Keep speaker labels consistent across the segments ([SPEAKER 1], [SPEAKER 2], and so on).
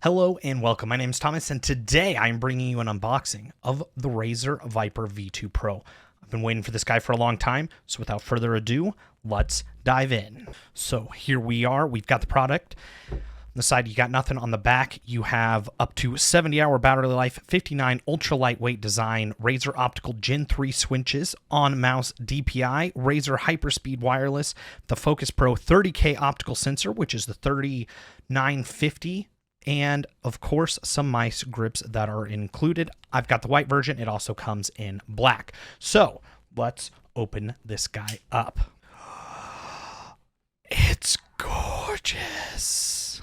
[SPEAKER 1] Hello and welcome. My name is Thomas, and today I'm bringing you an unboxing of the Razer Viper V2 Pro. I've been waiting for this guy for a long time, so without further ado, let's dive in. So here we are. We've got the product. On the side, you got nothing. On the back, you have up to 70-hour battery life, 59 ultra lightweight design, Razer optical Gen 3 switches, on-mouse DPI, Razer Hyperspeed wireless, the Focus Pro 30K optical sensor, which is the 3950. And of course, some mice grips that are included. I've got the white version. It also comes in black. So let's open this guy up. It's gorgeous.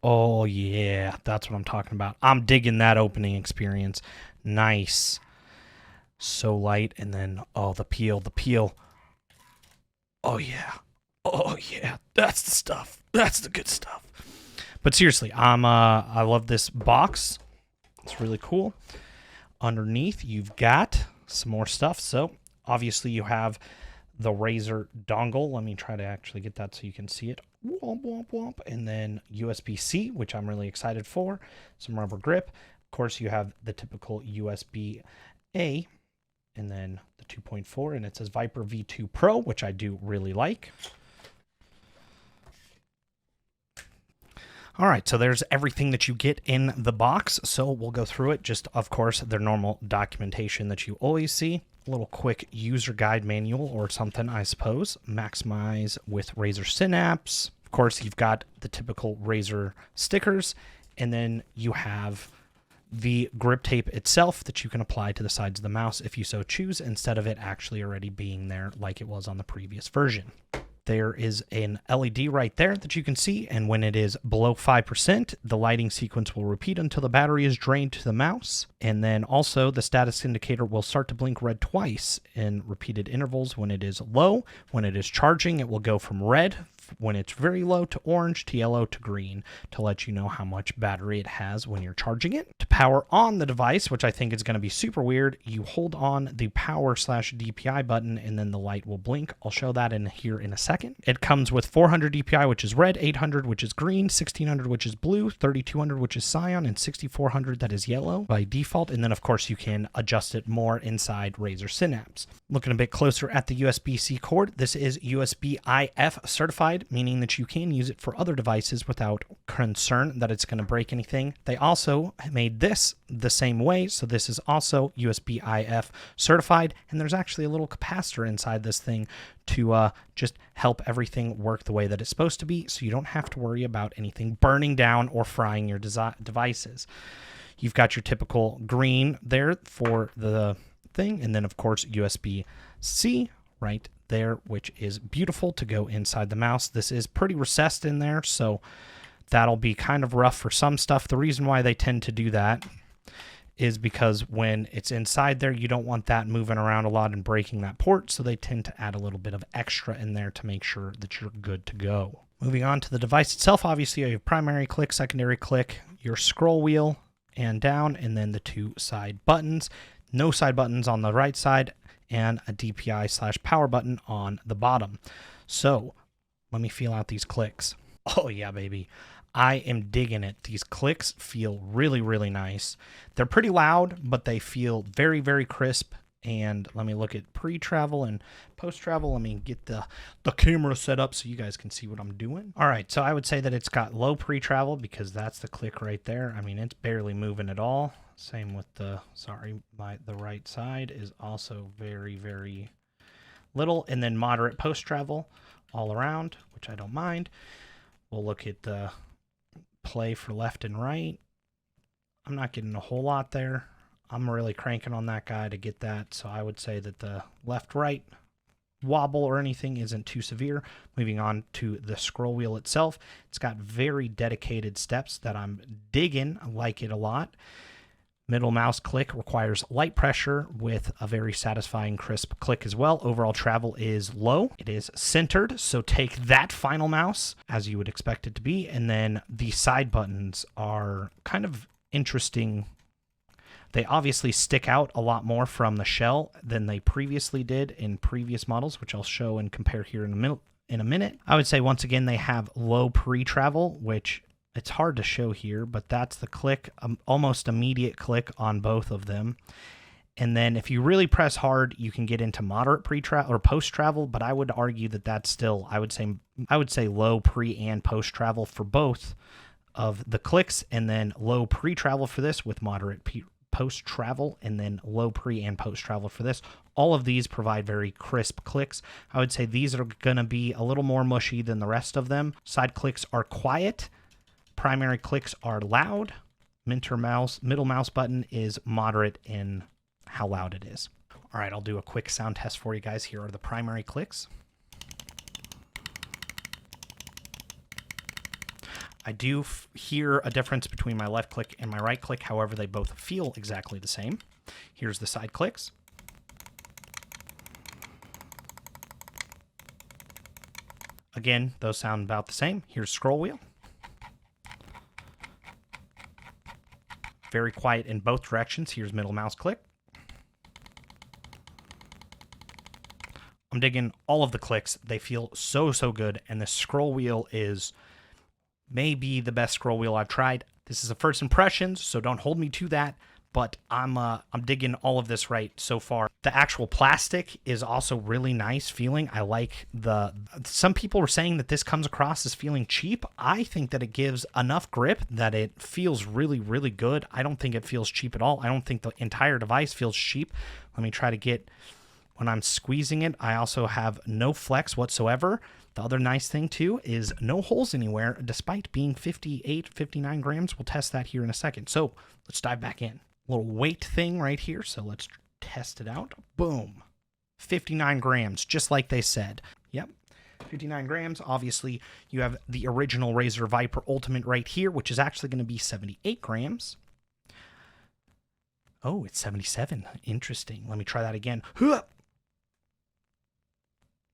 [SPEAKER 1] Oh yeah, that's what I'm talking about. I'm digging that opening experience. Nice. So light, and then, oh, the peel. Oh yeah. Oh yeah, that's the stuff. That's the good stuff. But seriously, I love this box. It's really cool. Underneath, you've got some more stuff. So obviously you have the Razer dongle. Let me try to actually get that so you can see it. Womp, womp, womp. And then USB-C, which I'm really excited for. Some rubber grip. Of course, you have the typical USB-A. And then the 2.4. And it says Viper V2 Pro, which I do really like. All right, so there's everything that you get in the box. So we'll go through it. Just, of course, their normal documentation that you always see. A little quick user guide manual or something, I suppose. Maximize with Razer Synapse. Of course, you've got the typical Razer stickers. And then you have the grip tape itself that you can apply to the sides of the mouse if you so choose, instead of it actually already being there like it was on the previous version. There is an LED right there that you can see, and when it is below 5%, the lighting sequence will repeat until the battery is drained to the mouse. And then also the status indicator will start to blink red twice in repeated intervals when it is low. When it is charging, it will go from red when it's very low to orange to yellow to green to let you know how much battery it has when you're charging it. To power on the device, which I think is going to be super weird, you hold on the power/DPI button and then the light will blink. I'll show that in here in a second. It comes with 400 DPI, which is red, 800, which is green, 1600, which is blue, 3200, which is cyan, and 6400, that is yellow by default. And then of course you can adjust it more inside Razer Synapse. Looking a bit closer at the USB-C cord, this is USB-IF certified, meaning that you can use it for other devices without concern that it's going to break anything. They also made this the same way, so this is also USB-IF certified, and there's actually a little capacitor inside this thing to just help everything work the way that it's supposed to be, so you don't have to worry about anything burning down or frying your devices. You've got your typical green there for the thing, and then of course USB-C right there, which is beautiful to go inside the mouse. This is pretty recessed in there, so that'll be kind of rough for some stuff. The reason why they tend to do that is because when it's inside there, you don't want that moving around a lot and breaking that port, so they tend to add a little bit of extra in there to make sure that you're good to go. Moving on to the device itself, obviously you have primary click, secondary click, your scroll wheel and down, and then the two side buttons. No side buttons on the right side, and a DPI/power button on the bottom. So let me feel out these clicks. Oh yeah, baby. I am digging it. These clicks feel really, really nice. They're pretty loud, but they feel very, very crisp. And let me look at pre-travel and post-travel. Let me get the camera set up so you guys can see what I'm doing. All right, so I would say that it's got low pre-travel because that's the click right there. I mean, it's barely moving at all. Same with the right side is also very, very little. And then moderate post-travel all around, which I don't mind. We'll look at the play for left and right. I'm not getting a whole lot there. I'm really cranking on that guy to get that. So I would say that the left-right wobble or anything isn't too severe. Moving on to the scroll wheel itself. It's got very dedicated steps that I'm digging. I like it a lot. Middle mouse click requires light pressure with a very satisfying crisp click as well. Overall travel is low. It is centered, so take that Finalmouse as you would expect it to be. And then the side buttons are kind of interesting. They obviously stick out a lot more from the shell than they previously did in previous models, which I'll show and compare here in a minute. I would say once again they have low pre-travel, which It's hard to show here, but that's the click, almost immediate click on both of them. And then if you really press hard, you can get into moderate pre-travel or post-travel, but I would argue that that's still, I would say low pre and post-travel for both of the clicks, and then low pre-travel for this with moderate post-travel, and then low pre and post-travel for this. All of these provide very crisp clicks. I would say these are going to be a little more mushy than the rest of them. Side clicks are quiet. Primary clicks are loud. Middle mouse button is moderate in how loud it is. All right, I'll do a quick sound test for you guys. Here are the primary clicks. I do hear a difference between my left click and my right click. However, they both feel exactly the same. Here's the side clicks. Again, those sound about the same. Here's scroll wheel. Very quiet in both directions. Here's middle mouse click. I'm digging all of the clicks. They feel so good, and the scroll wheel is maybe the best scroll wheel I've tried. This is a first impressions, so don't hold me to that, but I'm digging all of this right so far. The actual plastic is also really nice feeling. I like some people were saying that this comes across as feeling cheap. I think that it gives enough grip that it feels really good. I don't think it feels cheap at all. I don't think the entire device feels cheap. Let me try to get, when I'm squeezing it, I also have no flex whatsoever. The other nice thing too is no holes anywhere, despite being 58, 59 grams. We'll test that here in a second. So let's dive back in. Little weight thing right here. So let's test it out. Boom. 59 grams, just like they said. Yep. 59 grams. Obviously, you have the original Razer Viper Ultimate right here, which is actually going to be 78 grams. Oh, it's 77. Interesting. Let me try that again.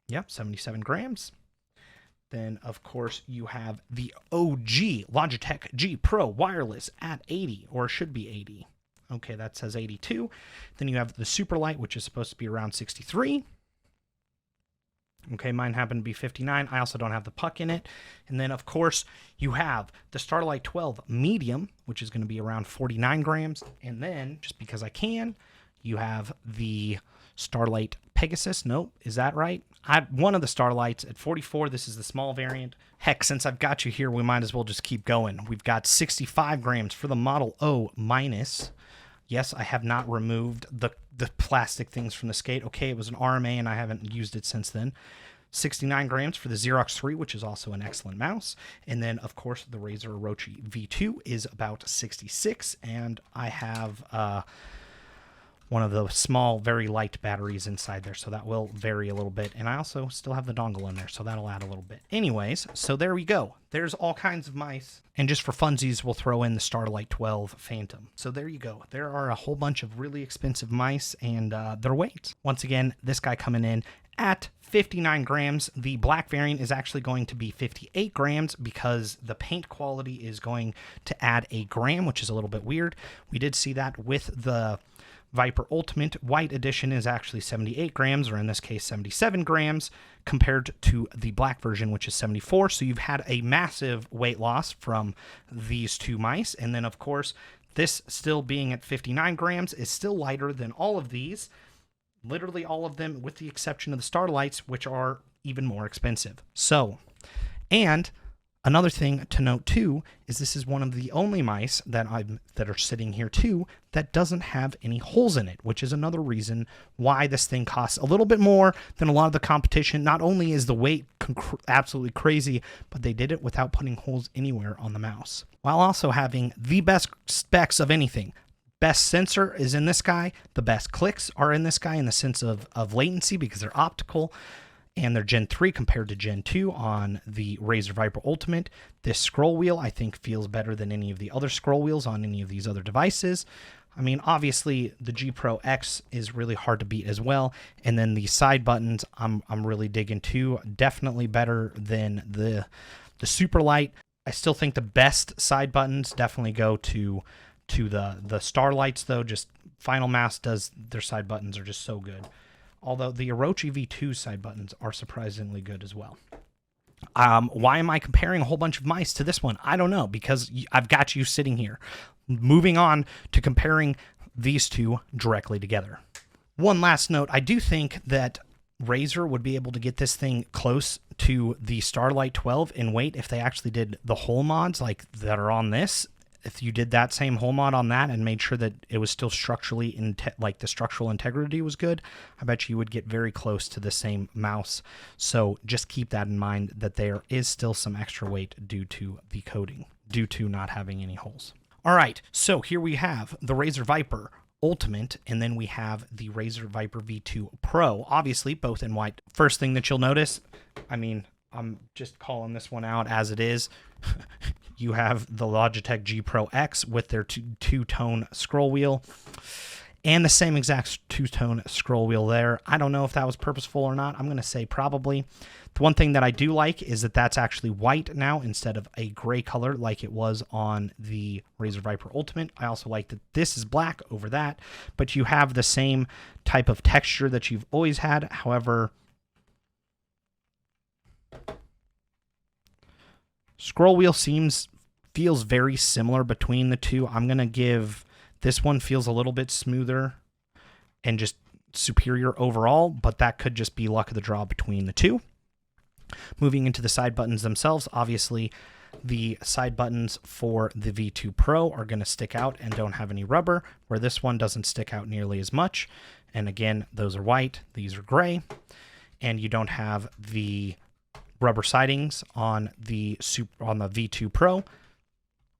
[SPEAKER 1] Yep, 77 grams. Then, of course, you have the OG Logitech G Pro Wireless at 80, or should be 80. Okay, that says 82. Then you have the Superlight, which is supposed to be around 63. Okay, mine happened to be 59. I also don't have the puck in it. And then, of course, you have the Starlight 12 Medium, which is going to be around 49 grams. And then, just because I can, you have the Starlight Pegasus. Nope, is that right? One of the Starlights at 44. This is the small variant. Heck, since I've got you here, we might as well just keep going. We've got 65 grams for the Model O minus. Yes, I have not removed the plastic things from the skate. Okay, it was an RMA, and I haven't used it since then. 69 grams for the Aerox 3, which is also an excellent mouse. And then, of course, the Razer V2 is about 66, and I have one of those small, very light batteries inside there, so that will vary a little bit. And I also still have the dongle in there, so that'll add a little bit. Anyways, so there we go. There's all kinds of mice. And just for funsies, we'll throw in the Starlight 12 Phantom. So there you go. There are a whole bunch of really expensive mice and their weights. Once again, this guy coming in at 59 grams. The black variant is actually going to be 58 grams because the paint quality is going to add a gram, which is a little bit weird. We did see that with the Viper Ultimate. White edition is actually 78 grams, or in this case 77 grams, compared to the black version, which is 74. So you've had a massive weight loss from these two mice. And then, of course, this still being at 59 grams is still lighter than all of these. Literally all of them, with the exception of the Starlights, which are even more expensive. So, and another thing to note too is this is one of the only mice that are sitting here too that doesn't have any holes in it, which is another reason why this thing costs a little bit more than a lot of the competition. Not only is the weight absolutely crazy, but they did it without putting holes anywhere on the mouse, while also having the best specs of anything. Best sensor is in this guy. The best clicks are in this guy in the sense of latency because they're optical. And they're Gen 3 compared to Gen 2 on the Razer Viper Ultimate. This scroll wheel, I think, feels better than any of the other scroll wheels on any of these other devices. I mean, obviously, the G Pro X is really hard to beat as well. And then the side buttons, I'm really digging too. Definitely better than the Superlight. I still think the best side buttons definitely go to the Starlights, though. Just Finalmouse does, their side buttons are just so good. Although the Aerox V2 side buttons are surprisingly good as well. Why am I comparing a whole bunch of mice to this one? I don't know, because I've got you sitting here. Moving on to comparing these two directly together. One last note, I do think that Razer would be able to get this thing close to the Starlight 12 in weight if they actually did the hole mods like that are on this. If you did that same hole mod on that and made sure that it was still structurally, like the structural integrity was good, I bet you would get very close to the same mouse. So just keep that in mind, that there is still some extra weight due to the coating, due to not having any holes. All right, so here we have the Razer Viper Ultimate, and then we have the Razer Viper V2 Pro, obviously both in white. First thing that you'll notice, I mean, I'm just calling this one out as it is. You have the Logitech G Pro X with their two-tone scroll wheel, and the same exact two-tone scroll wheel there. I don't know if that was purposeful or not. I'm going to say probably. The one thing that I do like is that that's actually white now instead of a gray color like it was on the Razer Viper Ultimate. I also like that this is black over that, but you have the same type of texture that you've always had. However, scroll wheel feels very similar between the two. I'm going to give this one feels a little bit smoother and just superior overall, but that could just be luck of the draw between the two. Moving into the side buttons themselves, obviously the side buttons for the V2 Pro are going to stick out and don't have any rubber, where this one doesn't stick out nearly as much. And again, those are white, these are gray, and you don't have the rubber sidings on the V2 Pro.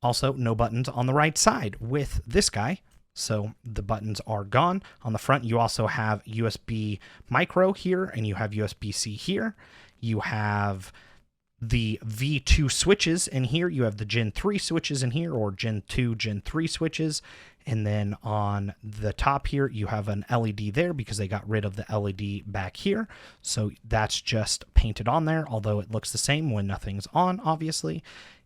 [SPEAKER 1] Also, no buttons on the right side with this guy, so the buttons are gone. On the front, you also have USB micro here, and you have USB-C here. You have the V2 switches in here. You have the Gen 3 switches in here, or Gen 2, Gen 3 switches. And then on the top here, you have an LED there because they got rid of the LED back here. So that's just painted on there, although it looks the same when nothing's on, obviously.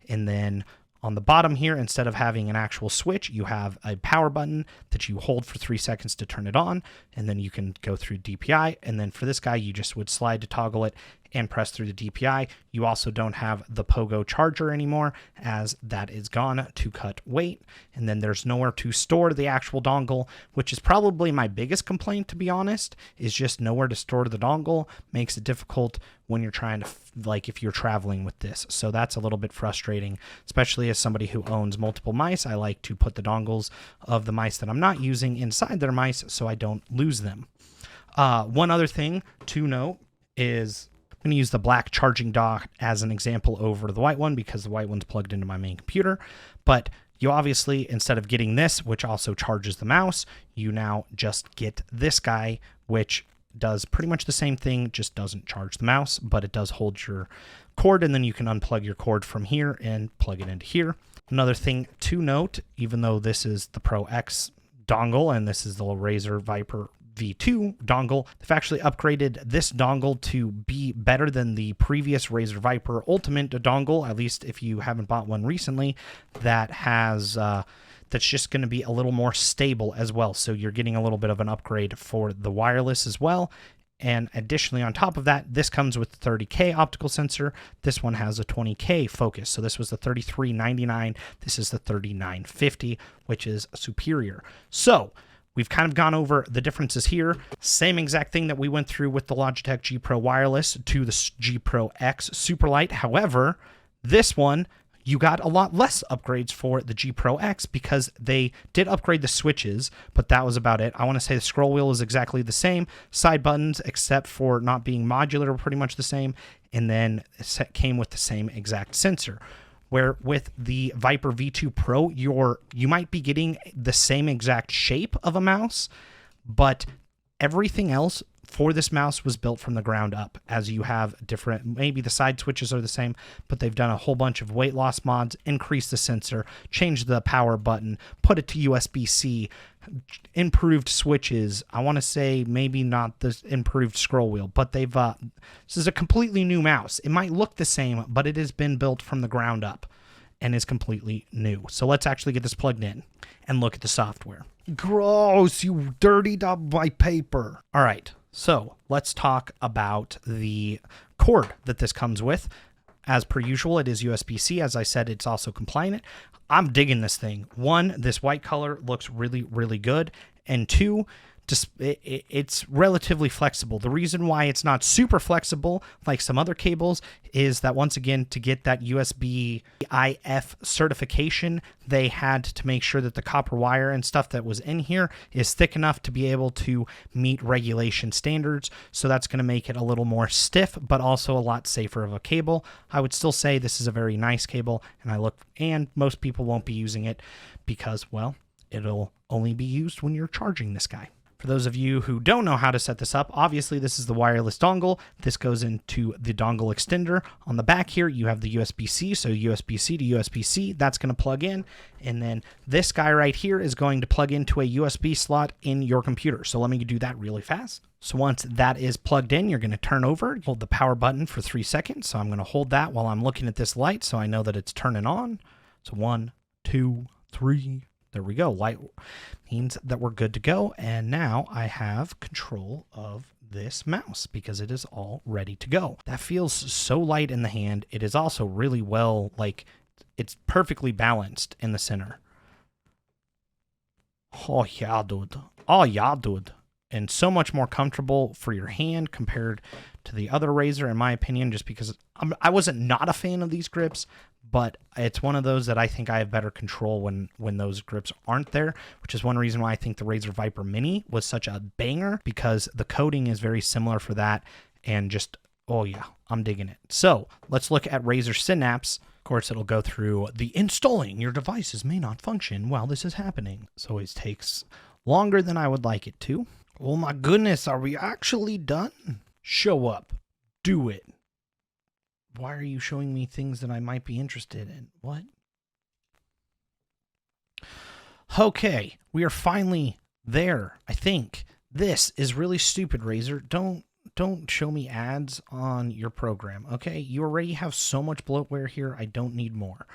[SPEAKER 1] And then on the bottom here, instead of having an actual switch, you have a power button that you hold for 3 seconds to turn it on, and then you can go through DPI. And then for this guy, you just would slide to toggle it and press through the DPI. You also don't have the Pogo charger anymore, as that is gone to cut weight. And then there's nowhere to store the actual dongle, which is probably my biggest complaint, to be honest, is just nowhere to store the dongle. Makes it difficult when you're trying to, like, if you're traveling with this. So that's a little bit frustrating, especially as somebody who owns multiple mice. I like to put the dongles of the mice that I'm not using inside their mice so I don't lose them. One other thing to note is I'm going to use the black charging dock as an example over the white one because the white one's plugged into my main computer. But you obviously, instead of getting this, which also charges the mouse, you now just get this guy, which does pretty much the same thing, just doesn't charge the mouse, but it does hold your cord, and then you can unplug your cord from here and plug it into here. Another thing to note, even though this is the Pro X dongle and this is the Razer Viper V2 dongle, they've actually upgraded this dongle to be better than the previous Razer Viper Ultimate dongle, at least if you haven't bought one recently, that has that's just going to be a little more stable as well. So you're getting a little bit of an upgrade for the wireless as well. And additionally, on top of that, this comes with the 30K optical sensor. This one has a 20K focus. So this was the 3399. This is the 3950, which is superior. So we've kind of gone over the differences here. Same exact thing that we went through with the Logitech G Pro Wireless to the G Pro X Superlight. However, this one, you got a lot less upgrades for the G Pro X because they did upgrade the switches, but that was about it. I want to say the scroll wheel is exactly the same. Side buttons, except for not being modular, are pretty much the same. And then it came with the same exact sensor. Where with the Viper V2 Pro, you might be getting the same exact shape of a mouse, but everything else for this mouse was built from the ground up, as you have different, maybe the side switches are the same, but they've done a whole bunch of weight loss mods, increased the sensor, changed the power button, put it to USB-C, improved switches. I want to say maybe not the improved scroll wheel, but they've this is a completely new mouse. It might look the same, but it has been built from the ground up and is completely new. So let's actually get this plugged in and look at the software. Gross, you dirtied up my paper. All right, so let's talk about the cord that this comes with. as per usual, it is USB-C. As I said, it's also compliant. I'm digging this thing. One, this white color looks really, really good. And two, just it's relatively flexible. The reason why it's not super flexible like some other cables is that, once again, to get that USB IF certification, they had to make sure that the copper wire and stuff that was in here is thick enough to be able to meet regulation standards. So that's going to make it a little more stiff, but also a lot safer of a cable. I would still say this is a very nice cable, and most people won't be using it because, well, it'll only be used when you're charging this guy. For those of you who don't know how to set this up, obviously this is the wireless dongle. This goes into the dongle extender. On the back here, you have the USB-C, so USB-C to USB-C, that's going to plug in. And then this guy right here is going to plug into a USB slot in your computer. So let me do that really fast. So once that is plugged in, you're going to turn over, hold the power button for 3 seconds. So I'm going to hold that while I'm looking at this light so I know that it's turning on. So 1, 2, 3. There we go. Light means that we're good to go. And now I have control of this mouse because it is all ready to go. That feels so light in the hand. It is also really well, like, it's perfectly balanced in the center. Oh yeah, dude. Oh yeah, dude. And so much more comfortable for your hand compared to the other Razer, in my opinion, just because I wasn't not a fan of these grips, but it's one of those that I think I have better control when those grips aren't there, which is one reason why I think the Razer Viper Mini was such a banger, because the coating is very similar for that, and just, oh yeah, I'm digging it. So let's look at Razer Synapse. Of course, it'll go through the installing your devices may not function while this is happening. So it always takes longer than I would like it to. Oh my goodness, are we actually done? Show up. Do it. Why are you showing me things that I might be interested in? What? Okay, we are finally there, I think. This is really stupid, Razer. Don't show me ads on your program, okay? You already have so much bloatware here. I don't need more.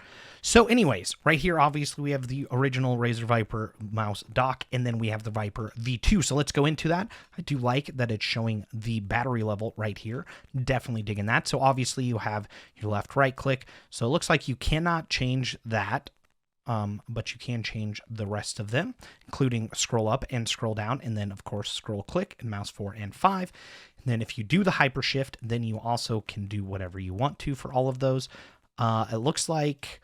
[SPEAKER 1] So anyways, right here, obviously, we have the original Razer Viper mouse dock, and then we have the Viper V2. So let's go into that. I do like that it's showing the battery level right here. Definitely digging that. So obviously, you have your left-right click. So it looks like you cannot change that, but you can change the rest of them, including scroll up and scroll down, and then, of course, scroll click and mouse 4 and 5. And then if you do the hyper shift, then you also can do whatever you want to for all of those. It looks like,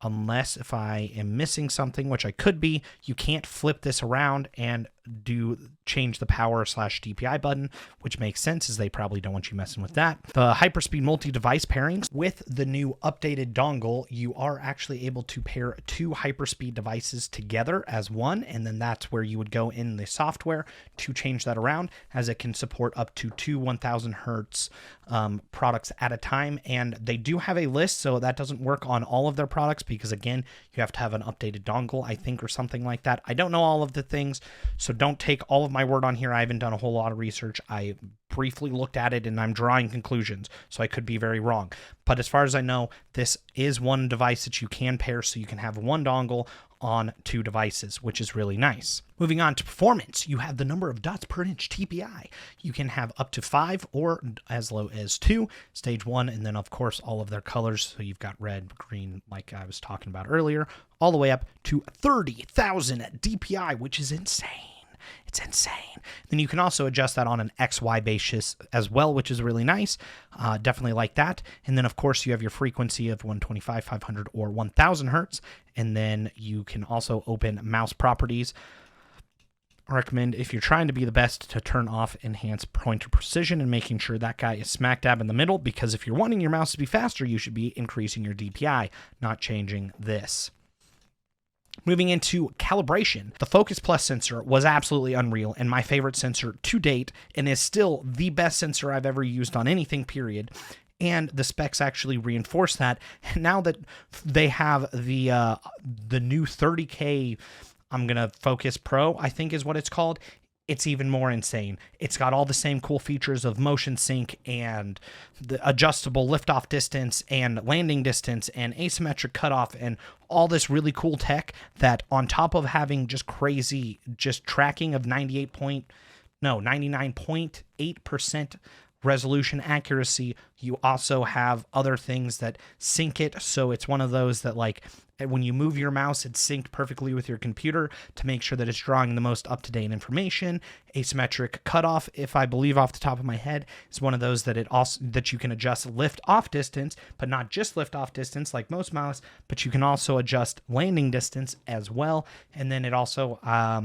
[SPEAKER 1] unless if I am missing something, which I could be, you can't flip this around and change the power / DPI button, which makes sense as they probably don't want you messing with that. The hyperspeed multi-device pairings, with the new updated dongle, you are actually able to pair 2 hyperspeed devices together as one, and then that's where you would go in the software to change that around, as it can support up to 2 1000 hertz products at a time. And they do have a list, so that doesn't work on all of their products because, again, you have to have an updated dongle, I think, or something like that. I don't know all of the things, so don't take all of my word on here. I haven't done a whole lot of research. I briefly looked at it and I'm drawing conclusions, so I could be very wrong. But as far as I know, this is one device that you can pair, so you can have one dongle on 2 devices, which is really nice. Moving on to performance, you have the number of dots per inch TPI. You can have up to 5 or as low as 2, stage 1, and then of course all of their colors. So you've got red, green, like I was talking about earlier, all the way up to 30,000 DPI, which is insane. It's insane. Then you can also adjust that on an XY basis as well, which is really nice. Definitely like that. And then, of course, you have your frequency of 125, 500, or 1000 hertz. And then you can also open mouse properties. I recommend, if you're trying to be the best, to turn off enhanced pointer precision and making sure that guy is smack dab in the middle, because if you're wanting your mouse to be faster, you should be increasing your DPI, not changing this. Moving into calibration, the Focus Plus sensor was absolutely unreal and my favorite sensor to date, and is still the best sensor I've ever used on anything, period. And the specs actually reinforce that. Now that they have the new 30K, I'm going to Focus Pro, I think is what it's called, it's even more insane. It's got all the same cool features of motion sync and the adjustable liftoff distance and landing distance and asymmetric cutoff and all this really cool tech, that on top of having just crazy tracking of 99.8% resolution accuracy, You also have other things that sync it. So it's one of those that like when you move your mouse, it's synced perfectly with your computer to make sure that it's drawing the most up-to-date information. Asymmetric cutoff, if I believe off the top of my head, is one of those that that you can adjust lift-off distance, but not just lift-off distance like most mouse, but you can also adjust landing distance as well. And then it also, I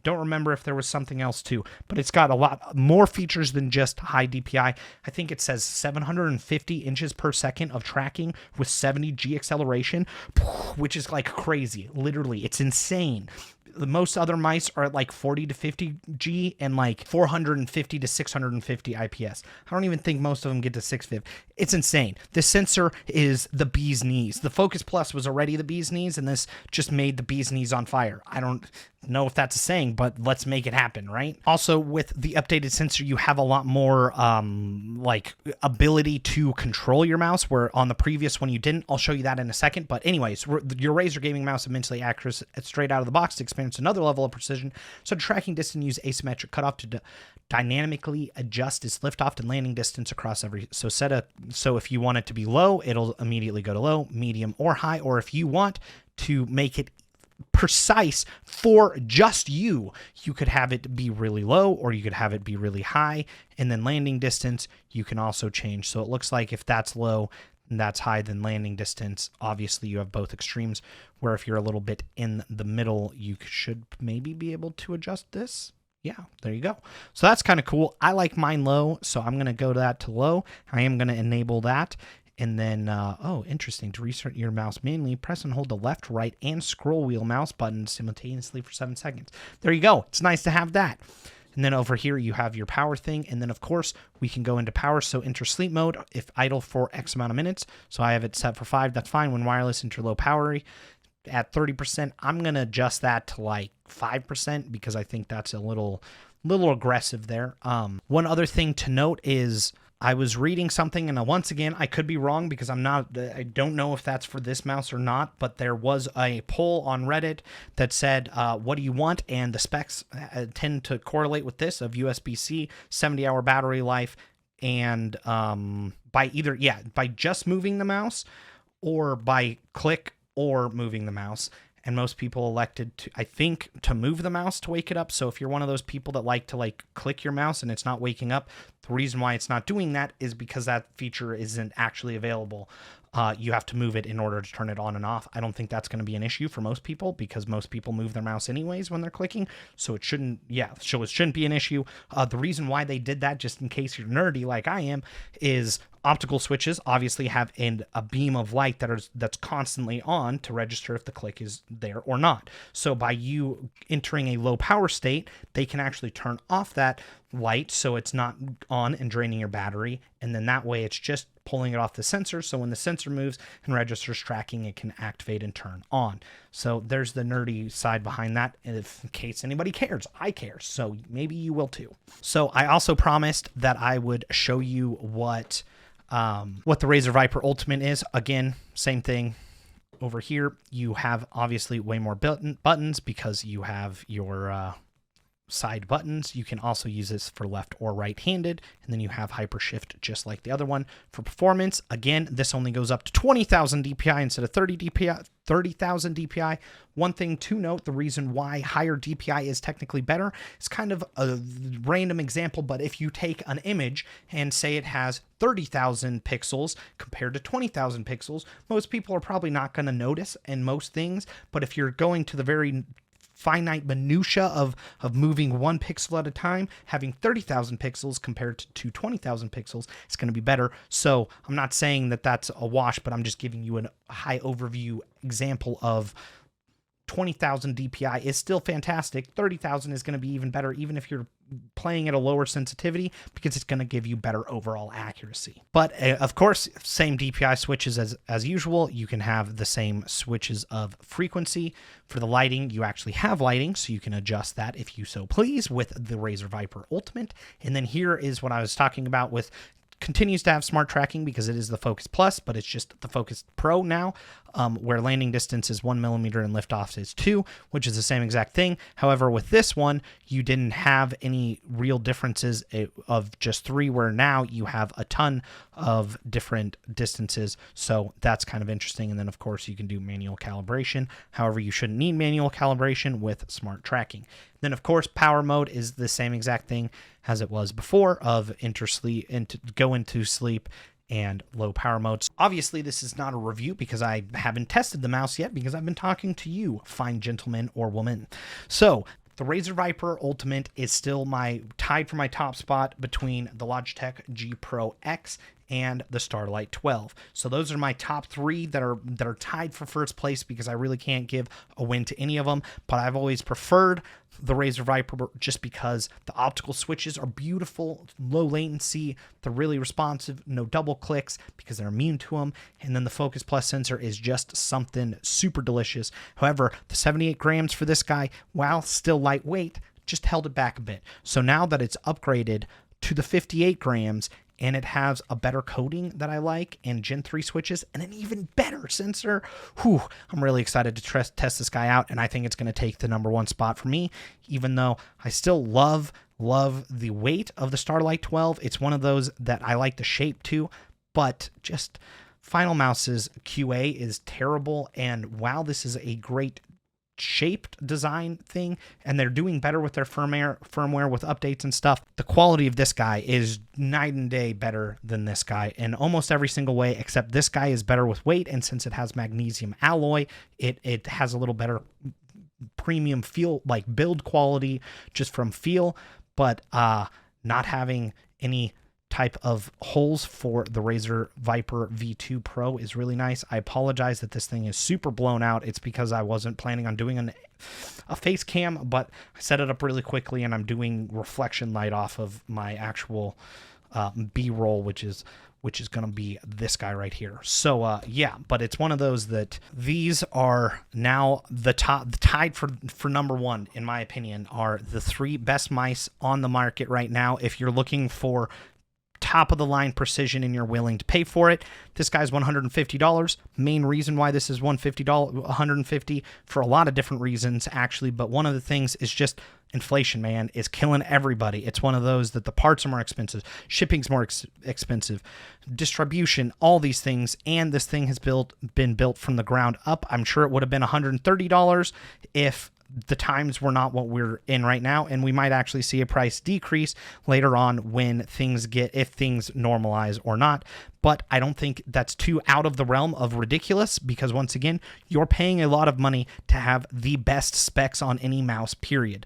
[SPEAKER 1] don't remember if there was something else too, but it's got a lot more features than just high DPI. I think it says 750 inches per second of tracking with 70 G acceleration, which is like crazy. Literally, it's insane. Most other mice are at like 40 to 50 G and like 450 to 650 IPS. I don't even think most of them get to 650. It's insane. This sensor is the bee's knees. The Focus Plus was already the bee's knees, and this just made the bee's knees on fire. I don't know if that's a saying, but let's make it happen, right? Also, with the updated sensor, you have a lot more like ability to control your mouse, where on the previous one you didn't. I'll show you that in a second. But anyways, your Razer gaming mouse immensely accurate straight out of the box to experience another level of precision. So tracking distance, use asymmetric cutoff to dynamically adjust its liftoff and landing distance across every. So if you want it to be low, it'll immediately go to low, medium, or high. Or if you want to make it precise for just you could have it be really low, or you could have it be really high. And then landing distance you can also change. So it looks like if that's low and that's high, then landing distance, obviously you have both extremes, where if you're a little bit in the middle, you should maybe be able to adjust this. Yeah, there you go. So that's kind of cool. I like mine low, so I'm going to go to that to low. I am going to enable that. And then, oh, interesting. To restart your mouse manually, press and hold the left, right, and scroll wheel mouse buttons simultaneously for 7 seconds. There you go. It's nice to have that. And then over here, you have your power thing. And then, of course, we can go into power. So enter sleep mode if idle for X amount of minutes. So I have it set for 5. That's fine. When wireless, enter low power at 30%. I'm going to adjust that to like 5% because I think that's a little aggressive there. One other thing to note is I was reading something, and once again, I could be wrong because I don't know if that's for this mouse or not, but there was a poll on Reddit that said, what do you want? And the specs tend to correlate with this of USB-C, 70-hour battery life, and by just moving the mouse or by click or moving the mouse. And most people elected to, I think, to move the mouse to wake it up. So if you're one of those people that like to like click your mouse and it's not waking up, the reason why it's not doing that is because that feature isn't actually available. You have to move it in order to turn it on and off. I don't think that's going to be an issue for most people because most people move their mouse anyways when they're clicking. So it shouldn't be an issue. The reason why they did that, just in case you're nerdy like I am, is optical switches obviously have a beam of light that's constantly on to register if the click is there or not. So by you entering a low power state, they can actually turn off that light so it's not on and draining your battery, and then that way it's just pulling it off the sensor, so when the sensor moves and registers tracking, it can activate and turn on. So there's the nerdy side behind that, and in case anybody cares, I care, so maybe you will too. So I also promised that I would show you what the Razer Viper Ultimate is. Again, same thing. Over here you have obviously way more buttons because you have your side buttons. You can also use this for left or right-handed, and then you have hyper shift just like the other one. For performance, again, this only goes up to 20,000 DPI instead of 30,000 DPI. One thing to note, the reason why higher DPI is technically better, it's kind of a random example, but if you take an image and say it has 30,000 pixels compared to 20,000 pixels, most people are probably not going to notice in most things, but if you're going to the very finite minutia of moving one pixel at a time, having 30,000 pixels compared to 20,000 pixels is going to be better. So I'm not saying that that's a wash, but I'm just giving you a high overview example of 20,000 DPI is still fantastic. 30,000 is going to be even better, even if you're playing at a lower sensitivity, because it's going to give you better overall accuracy. But of course, same DPI switches as usual. You can have the same switches of frequency. For the lighting, you actually have lighting, so you can adjust that if you so please with the Razer Viper Ultimate. And then here is what I was talking about with continues to have smart tracking because it is the Focus Plus, but it's just the Focus Pro now. where landing distance is 1 millimeter and liftoff is 2, which is the same exact thing. However, with this one, you didn't have any real differences of just 3, where now you have a ton of different distances. So that's kind of interesting. And then, of course, you can do manual calibration. However, you shouldn't need manual calibration with smart tracking. Then, of course, power mode is the same exact thing as it was before of go into sleep and low power modes. Obviously, this is not a review because I haven't tested the mouse yet, because I've been talking to you, fine gentlemen or woman. So the Razer Viper Ultimate is still tied for my top spot between the Logitech G Pro X and the Starlight 12. So those are my top 3 that are tied for first place, because I really can't give a win to any of them. But I've always preferred the Razer Viper just because the optical switches are beautiful, low latency, they're really responsive, no double clicks because they're immune to them, and then the Focus Plus sensor is just something super delicious. However, the 78 grams for this guy, while still lightweight, just held it back a bit. So now that it's upgraded to the 58 grams, and it has a better coating that I like, and Gen 3 switches, and an even better sensor. Whew, I'm really excited to test this guy out, and I think it's going to take the #1 spot for me, even though I still love the weight of the Starlight 12. It's one of those that I like the shape too, but just Finalmouse's QA is terrible, and while this is a great shaped design thing, and they're doing better with their firmware with updates and stuff, the quality of this guy is night and day better than this guy in almost every single way, except this guy is better with weight, and since it has magnesium alloy, it has a little better premium feel, like build quality just from feel, but not having any type of holes for the Razer Viper V2 Pro is really nice. I apologize that this thing is super blown out. It's because I wasn't planning on doing a face cam, but I set it up really quickly, and I'm doing reflection light off of my actual B-roll, which is going to be this guy right here. So yeah, but it's one of those that these are now tied for #1, in my opinion, are the 3 best mice on the market right now. If you're looking for top of the line precision and you're willing to pay for it, this guy's $150. Main reason why this is $150 for a lot of different reasons actually, but one of the things is just inflation, man, is killing everybody. It's one of those that the parts are more expensive, shipping's more expensive, distribution, all these things, and this thing has been built from the ground up. I'm sure it would have been $130 if the times were not what we're in right now, and we might actually see a price decrease later on when if things normalize or not. But I don't think that's too out of the realm of ridiculous, because once again, you're paying a lot of money to have the best specs on any mouse, period.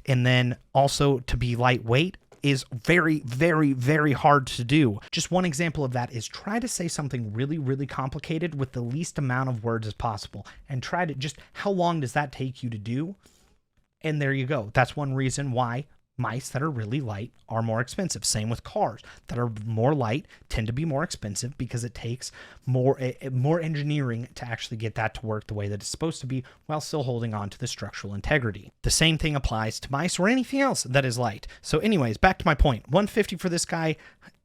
[SPEAKER 1] And then also to be lightweight is very, very, very hard to do. Just one example of that is try to say something really, really complicated with the least amount of words as possible, and try to just, how long does that take you to do? And there you go. That's one reason why mice that are really light are more expensive. Same with cars that are more light tend to be more expensive, because it takes more engineering to actually get that to work the way that it's supposed to be, while still holding on to the structural integrity. The same thing applies to mice or anything else that is light. So anyways, back to my point, $150 for this guy.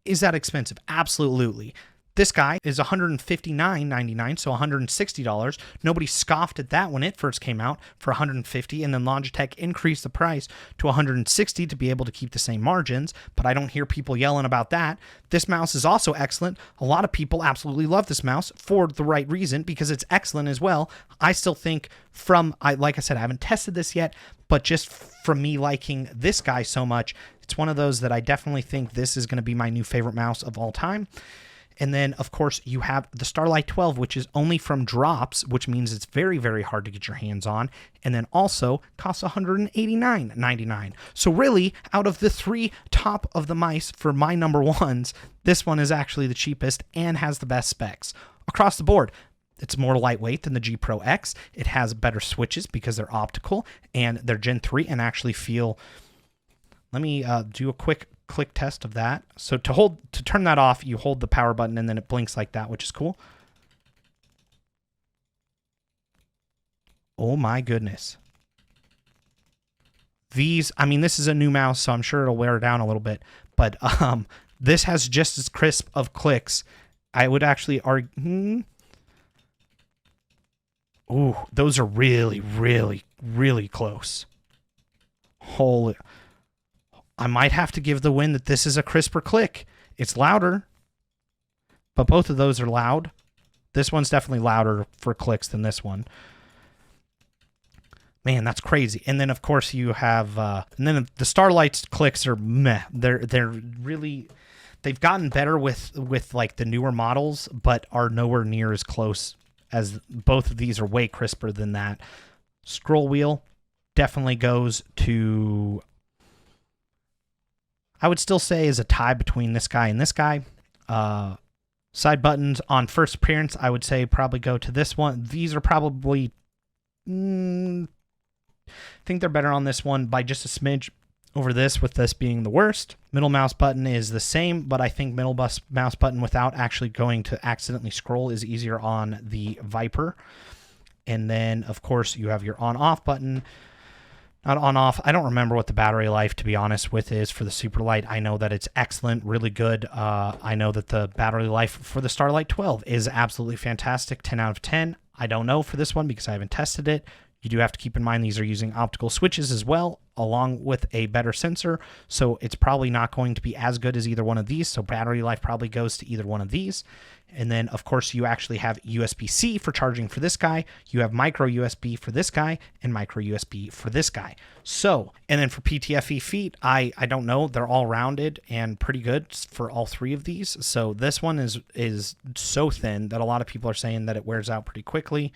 [SPEAKER 1] Is that expensive? Absolutely. This guy is $159.99, so $160. Nobody scoffed at that when it first came out for $150, and then Logitech increased the price to $160 to be able to keep the same margins, but I don't hear people yelling about that. This mouse is also excellent. A lot of people absolutely love this mouse for the right reason, because it's excellent as well. I still think like I said, I haven't tested this yet, but just from me liking this guy so much, it's one of those that I definitely think this is going to be my new favorite mouse of all time. And then, of course, you have the Starlight 12, which is only from drops, which means it's very, very hard to get your hands on. And then also costs $189.99. So really, out of the 3 top of the mice for my #1s, this one is actually the cheapest and has the best specs. Across the board, it's more lightweight than the G Pro X. It has better switches because they're optical and they're Gen 3 and actually feel... Let me do a quick click test of that. So to turn that off, you hold the power button and then it blinks like that, which is cool. Oh my goodness. This is a new mouse, so I'm sure it'll wear down a little bit, but this has just as crisp of clicks. I would actually argue, Ooh, those are really, really, really close. Holy. I might have to give the win that this is a crisper click. It's louder, but both of those are loud. This one's definitely louder for clicks than this one. Man, that's crazy. And then, of course, you have... and then the Starlight's clicks are meh. They're really... They've gotten better with like the newer models, but are nowhere near as close as both of these are way crisper than that. Scroll wheel definitely goes to... I would still say is a tie between this guy and this guy. Side buttons on first appearance, I would say probably go to this one. These are probably... I think they're better on this one by just a smidge over this, with this being the worst. Middle mouse button is the same, but I think middle mouse button without actually going to accidentally scroll is easier on the Viper. And then, of course, you have your on-off button. Not on-off. I don't remember what the battery life, to be honest with, is for the Superlight. I know that it's excellent, really good. I know that the battery life for the Starlight 12 is absolutely fantastic, 10 out of 10. I don't know for this one because I haven't tested it. You do have to keep in mind these are using optical switches as well, along with a better sensor, so it's probably not going to be as good as either one of these, so battery life probably goes to either one of these. And then, of course, you actually have USB-C for charging for this guy, you have micro USB for this guy, and micro USB for this guy. So, and then for PTFE feet, I don't know, they're all rounded and pretty good for all three of these. So this one is so thin that a lot of people are saying that it wears out pretty quickly.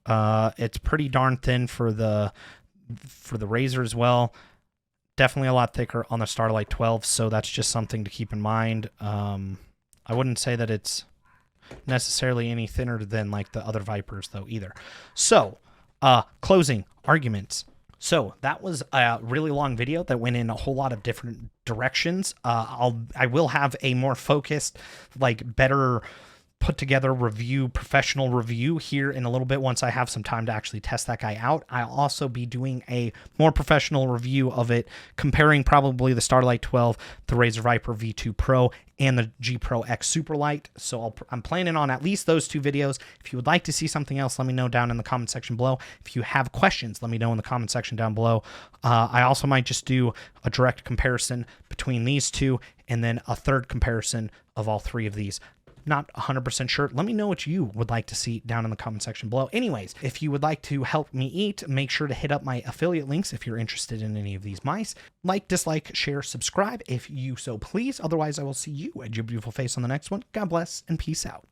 [SPEAKER 1] It's pretty darn thin for the Razer as well. Definitely a lot thicker on the Starlight 12, so that's just something to keep in mind. I wouldn't say that it's necessarily any thinner than like the other Vipers though either. So, closing arguments. So that was a really long video that went in a whole lot of different directions. I will have a more focused, like better put together review, professional review here in a little bit once I have some time to actually test that guy out. I'll also be doing a more professional review of it, comparing probably the Starlight 12, the Razer Viper V2 Pro, and the G Pro X Superlight. So I'm planning on at least those two videos. If you would like to see something else, let me know down in the comment section below. If you have questions, let me know in the comment section down below. I also might just do a direct comparison between these two and then a third comparison of all three of these. Not 100% sure. Let me know what you would like to see down in the comment section below. Anyways, if you would like to help me eat, make sure to hit up my affiliate links if you're interested in any of these mice. Like, dislike, share, subscribe if you so please. Otherwise, I will see you and your beautiful face on the next one. God bless and peace out.